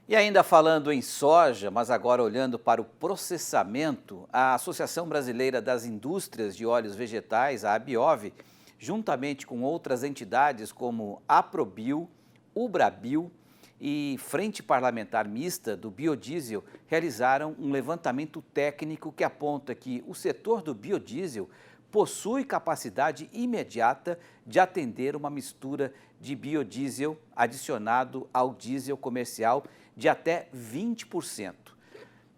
E ainda falando em soja, mas agora olhando para o processamento, a Associação Brasileira das Indústrias de Óleos Vegetais, a ABIOV, juntamente com outras entidades como a Aprobio, Ubrabil e Frente Parlamentar Mista do Biodiesel, realizaram um levantamento técnico que aponta que o setor do biodiesel possui capacidade imediata de atender uma mistura de biodiesel adicionado ao diesel comercial de até 20%.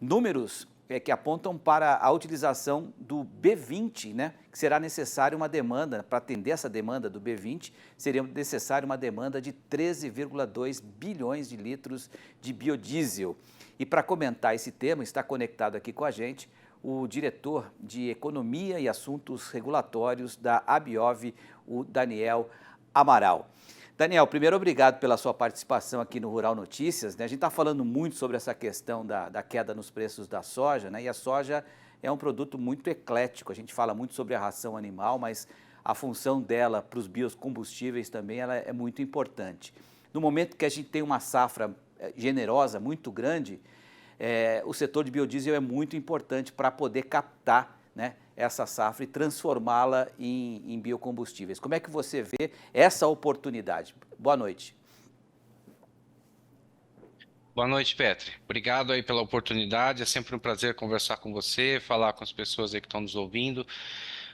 Números que apontam para a utilização do B20, né? Que será necessária uma demanda, para atender essa demanda do B20, seria necessária uma demanda de 13,2 bilhões de litros de biodiesel. E para comentar esse tema, está conectado aqui com a gente o diretor de Economia e Assuntos Regulatórios da ABIOV, o Daniel Amaral. Daniel, primeiro, obrigado pela sua participação aqui no Rural Notícias, né? A gente está falando muito sobre essa questão da queda nos preços da soja, né? E a soja é um produto muito eclético. A gente fala muito sobre a ração animal, mas a função dela para os biocombustíveis também ela é muito importante. No momento que a gente tem uma safra generosa, muito grande, o setor de biodiesel é muito importante para poder captar, né, essa safra e transformá-la em biocombustíveis. Como é que você vê essa oportunidade? Boa noite. Boa noite, Petri. Obrigado aí pela oportunidade. É sempre um prazer conversar com você, falar com as pessoas aí que estão nos ouvindo.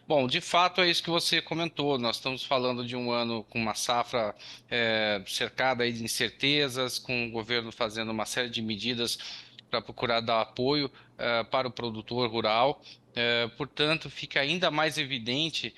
Bom, de fato é isso que você comentou. Nós estamos falando de um ano com uma safra cercada aí de incertezas, com o governo fazendo uma série de medidas para procurar dar apoio para o produtor rural. Portanto, fica ainda mais evidente,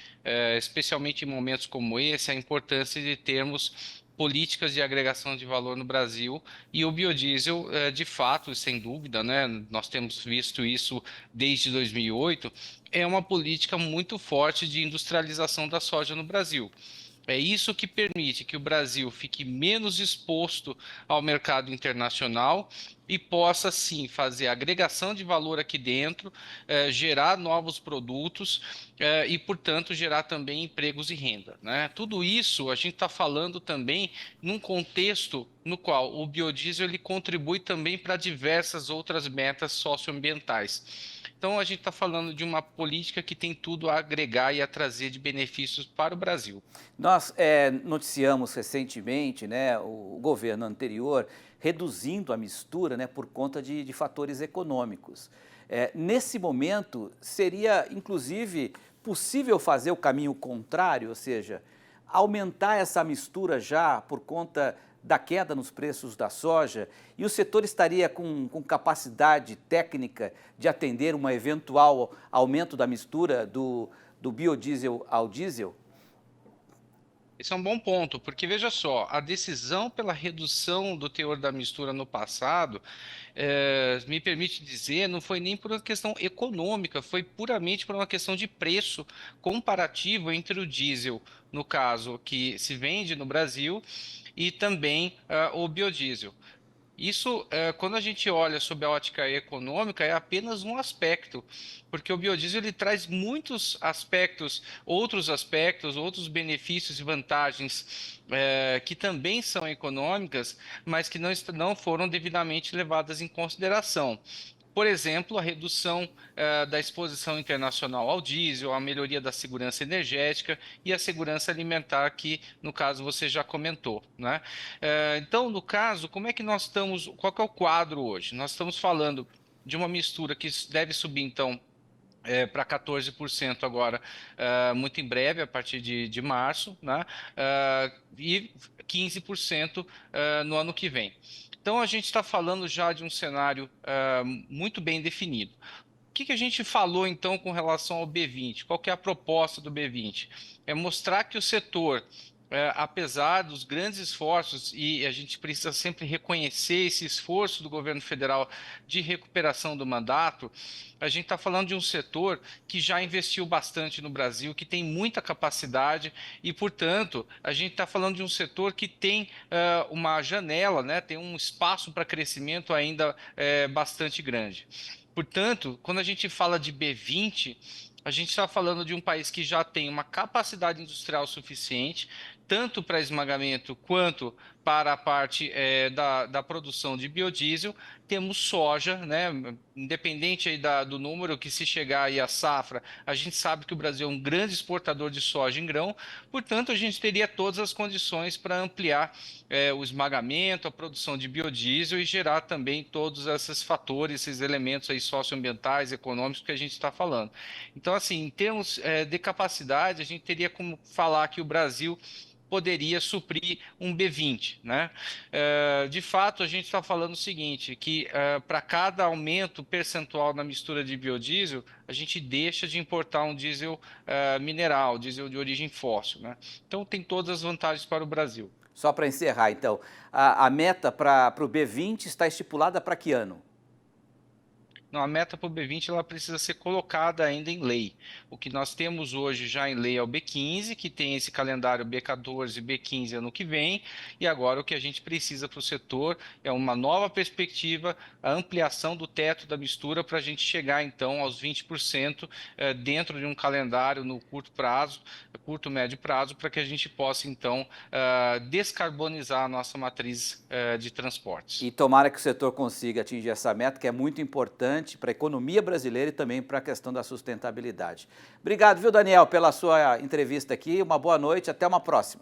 especialmente em momentos como esse, a importância de termos políticas de agregação de valor no Brasil e o biodiesel, de fato, sem dúvida, né? Nós temos visto isso desde 2008, é uma política muito forte de industrialização da soja no Brasil. É isso que permite que o Brasil fique menos exposto ao mercado internacional e possa, sim, fazer agregação de valor aqui dentro, gerar novos produtos e, portanto, gerar também empregos e renda, né? Tudo isso a gente está falando também num contexto no qual o biodiesel ele contribui também para diversas outras metas socioambientais. Então, a gente está falando de uma política que tem tudo a agregar e a trazer de benefícios para o Brasil. Nós noticiamos recentemente, né, o governo anterior reduzindo a mistura, né, por conta de fatores econômicos. Nesse momento, seria inclusive possível fazer o caminho contrário, ou seja, aumentar essa mistura já por conta da queda nos preços da soja, e o setor estaria com capacidade técnica de atender um eventual aumento da mistura do biodiesel ao diesel? Esse é um bom ponto, porque veja só, a decisão pela redução do teor da mistura no passado, me permite dizer, não foi nem por uma questão econômica, foi puramente por uma questão de preço comparativo entre o diesel, no caso, que se vende no Brasil, e também o biodiesel. Isso, quando a gente olha sob a ótica econômica, é apenas um aspecto, porque o biodiesel ele traz muitos aspectos, outros benefícios e vantagens que também são econômicas, mas que não foram devidamente levadas em consideração. Por exemplo, a redução da exposição internacional ao diesel, a melhoria da segurança energética e a segurança alimentar, que no caso você já comentou, né? Então, no caso, como é que nós estamos? Qual que é o quadro hoje? Nós estamos falando de uma mistura que deve subir, então, para 14% agora, muito em breve, a partir de março, né? E 15% no ano que vem. Então, a gente está falando já de um cenário muito bem definido. O que a gente falou então com relação ao B20? Qual que é a proposta do B20? É mostrar que o setor, apesar dos grandes esforços, e a gente precisa sempre reconhecer esse esforço do governo federal de recuperação do mandato, a gente está falando de um setor que já investiu bastante no Brasil, que tem muita capacidade e, portanto, a gente está falando de um setor que tem uma janela, né, tem um espaço para crescimento ainda bastante grande. Portanto, quando a gente fala de B20, a gente está falando de um país que já tem uma capacidade industrial suficiente, tanto para esmagamento quanto para a parte da produção de biodiesel, temos soja, né? Independente aí do número, que se chegar aí a safra, a gente sabe que o Brasil é um grande exportador de soja em grão, portanto, a gente teria todas as condições para ampliar o esmagamento, a produção de biodiesel e gerar também todos esses fatores, esses elementos aí socioambientais, econômicos que a gente está falando. Então, assim, em termos de capacidade, a gente teria como falar que o Brasil poderia suprir um B20, né? De fato, a gente está falando o seguinte, que para cada aumento percentual na mistura de biodiesel, a gente deixa de importar um diesel mineral, diesel de origem fóssil, né? Então, tem todas as vantagens para o Brasil. Só para encerrar, então, a meta para o B20 está estipulada para que ano? Não, a meta para o B20 ela precisa ser colocada ainda em lei. O que nós temos hoje já em lei é o B15, que tem esse calendário B14 e B15 ano que vem, e agora o que a gente precisa para o setor é uma nova perspectiva, a ampliação do teto da mistura para a gente chegar então aos 20% dentro de um calendário no curto prazo, curto médio prazo, para que a gente possa então descarbonizar a nossa matriz de transportes. E tomara que o setor consiga atingir essa meta, que é muito importante para a economia brasileira e também para a questão da sustentabilidade. Obrigado, viu, Daniel, pela sua entrevista aqui. Uma boa noite, até uma próxima.